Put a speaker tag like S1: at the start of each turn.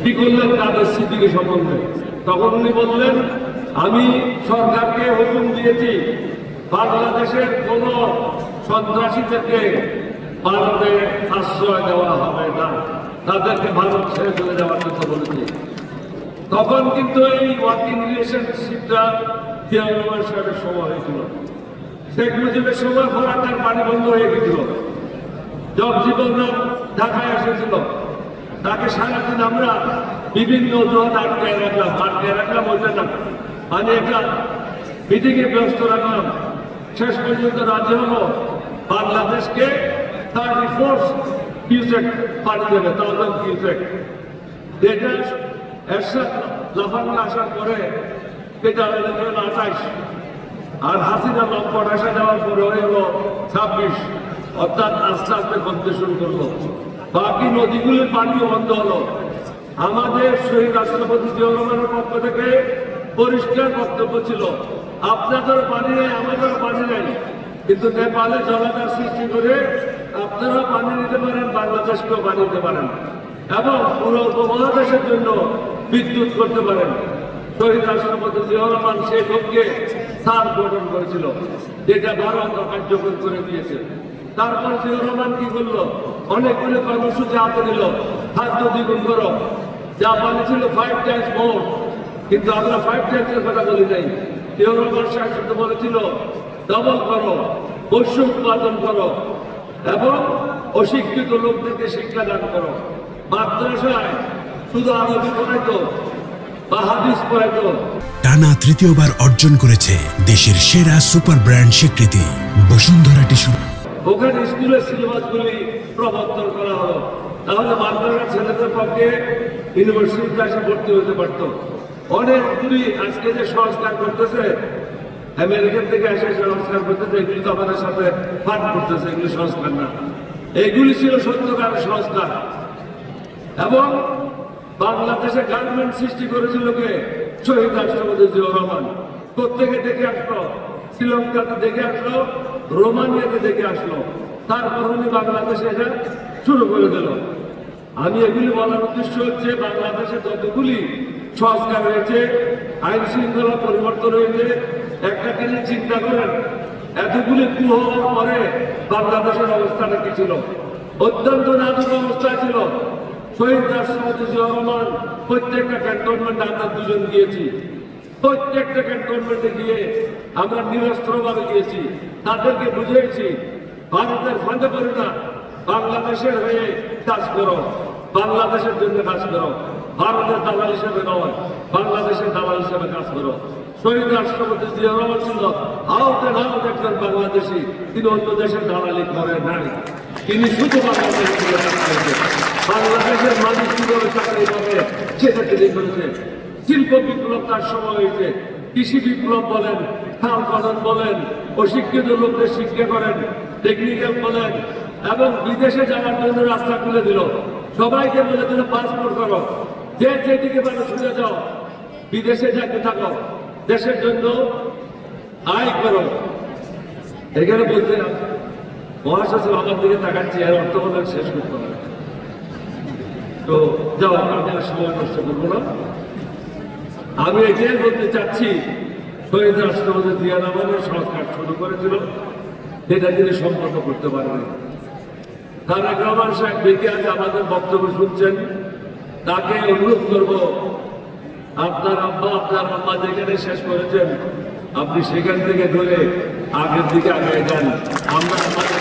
S1: কি করলেন তাদের স্মৃতিকে সম্বন্ধে। তখন উনি বললেন, আমি সরকারকে হুকুম দিয়েছি বাংলাদেশের কোন সন্ত্রাসীদেরকে ভারতে আশ্রয় দেওয়া হবে না, তাদেরকে ভারত ছেড়ে চলে যাওয়ার কথা বলেছি। তখন কিন্তু এই ওয়ার্কিং রিলেশনশিপটা জিয়া রহমান সাহেবের সময় হয়েছিল। শেখ মুজিবের সময় ফরাক্কার পানি বন্ধ হয়ে গেছিল। জগজীবন রাম ঢাকায় এসেছিল, তাকে সারাদিন আমরা বিভিন্ন অজুহাত আটকায় রাখলাম ওইটা না, আমি একটা মিটিংয়ে ব্যস্ত রাখলাম। শেষ পর্যন্ত রাজি হলো বাংলাদেশকে 34 কিউসেক পানি দেবে, 1000 কিউসেক। যেটা এরশাদ লাফাঙ্গা আসার পরে এটা হলো 28, আর হাসিনা লম্পট আসা দেওয়ার পরে হলো 26, অর্থাৎ আস্তে আস্তে কমতে শুরু করলো। বাকি নদীগুলির পানিও বন্ধ হলো। আমাদের শহীদ রাষ্ট্রপতি জিয়া রহমানের পক্ষ থেকে পরিষ্কার বক্তব্য ছিল, আপনাদেরও পানি নেই, আমাদেরও পানি নেই, কিন্তু নেপালে জলাধার সৃষ্টি করে আপনারা পানি নিতে পারেন, বাংলাদেশকেও পানি নিতে পারেন এবং পুরো উপমহাদেশের জন্য বিদ্যুৎ করতে পারেন। শহীদ রাষ্ট্রপতি জিয়া রহমান সেই লক্ষ্যে সার গঠন করেছিল, যেটা ভারত কার্যকর করে দিয়েছে। তারপর জিয়া রহমান কি করলো, অনেকগুলো কর্মসূচি হাতে নিল, খাদ্য দ্বিগুণ করো, যা বলেছিল 5 টাইমস মোর, কিন্তু আমরা 5 টাইমসের কথা বলি নাই। জিয়া রহমান সাহেব শুধু বলেছিল ডবল করো, বৈশ্য উৎপাদন করো এবং অশিক্ষিত লোকদেরকে শিক্ষাদান করো। মাদ্রাসায় শুধু আরবি পড়াইতো বা হাদিস পড়াইতো।
S2: টানা তৃতীয়বার অর্জন করেছে দেশের সেরা সুপার ব্র্যান্ড স্বীকৃতি বসুন্ধরা টিস্যু।
S1: ওখানে স্কুলের সিলেবাসগুলি প্রবর্তন করা হলো, তাহলে মাদ্রাসার ছেলেদের পক্ষে ইউনিভার্সিটিতে এসে ভর্তি হতে পারত। অনেকগুলি আজকে যে সংস্কার করতেছে, আমেরিকান থেকে এসে সংস্কার করতেছে, এগুলি তো আমাদের সাথে ফাট করতেছে, এগুলি সংস্কার না, এইগুলি ছিল সত্যকারের সংস্কার। এবং বাংলাদেশে গার্মেন্ট সৃষ্টি করেছিল কে? শহীদ রাষ্ট্রপতি জিয়া রহমান। প্রত্যেকে দেখে আসলো, শ্রীলঙ্কাতে দেখে আসলো, রোমানিয়াতে দেখে আসলো, তারপর উনি বাংলাদেশে এটা শুরু করে দিল। আমি এগুলি বলার উদ্দেশ্য হচ্ছে, বাংলাদেশে যতগুলি সংস্কার হয়েছে, আইন শৃঙ্খলা পরিবর্তন হয়েছে, একটা জিনিস চিন্তা করেন, এতগুলি কু হওয়ার পরে বাংলাদেশের অবস্থাটা কি ছিল? অত্যন্ত নাজুক অবস্থায় ছিল। শহীদ রাষ্ট্রপতি জিয়া রহমান প্রত্যেকটা ক্যান্টনমেন্টে আমরা দুজন গিয়েছি, প্রত্যেকটা ক্যান্টনমেন্টে গিয়ে আমরা নিরস্ত্রভাবে গিয়েছি, তাদেরকে বুঝিয়েছি ভারতের ফাঁদে পড়ে না, বাংলাদেশের হয়ে কাজ করো, বাংলাদেশের জন্য কাজ করো, ভারতের দালাল হিসেবে নয়, বাংলাদেশের দালাল হিসেবে কাজ করো। শহীদ রাষ্ট্রপতি জিয়া রহমান ছিল আউট একজন বাংলাদেশি, তিনি অন্য দেশের দালালি করে নাই, তিনি শুধু বাংলাদেশের জন্য কাজ করেছেন। বাংলাদেশের মানুষ কিভাবে চাকরি পাবে সেটা তিনি করেছেন। শিল্প বিপ্লব তার সময় হয়েছে, কৃষি বিপ্লব বলেন, খাল খনন বলেন, অশিক্ষিত লোকদের শিক্ষা করেন, টেকনিক্যাল বলেন, এবং বিদেশে যাওয়ার জন্য রাস্তা খুলে দিল। সবাইকে বলে দিল পাসপোর্ট করো, যে যেদিকে পারো ছুটে যাও, বিদেশে যাইতে থাকো, দেশের জন্য আয় করো। এখানে বলতে মহাসচিব আমার দিকে তাকাচ্ছি, আর অর্থ বলে শেষ করতে হবে। তো যাও, আমি আর সময় নষ্ট করবো না। আমি এটাই বলতে চাচ্ছি, শহীদ রাষ্ট্রপতি জিয়া রহমানের সংস্কার শুরু করেছিল, যেটা তিনি সম্পন্ন করতে পারেন। তারেক রহমান সাহেব দেখে আজ আমাদের বক্তব্য শুনছেন, তাকে অনুরোধ করব, আপনার আব্বা যেখানে শেষ করেছেন, আপনি সেখান থেকে ধরে আগের দিকে আগে যান। আমরা আমাদের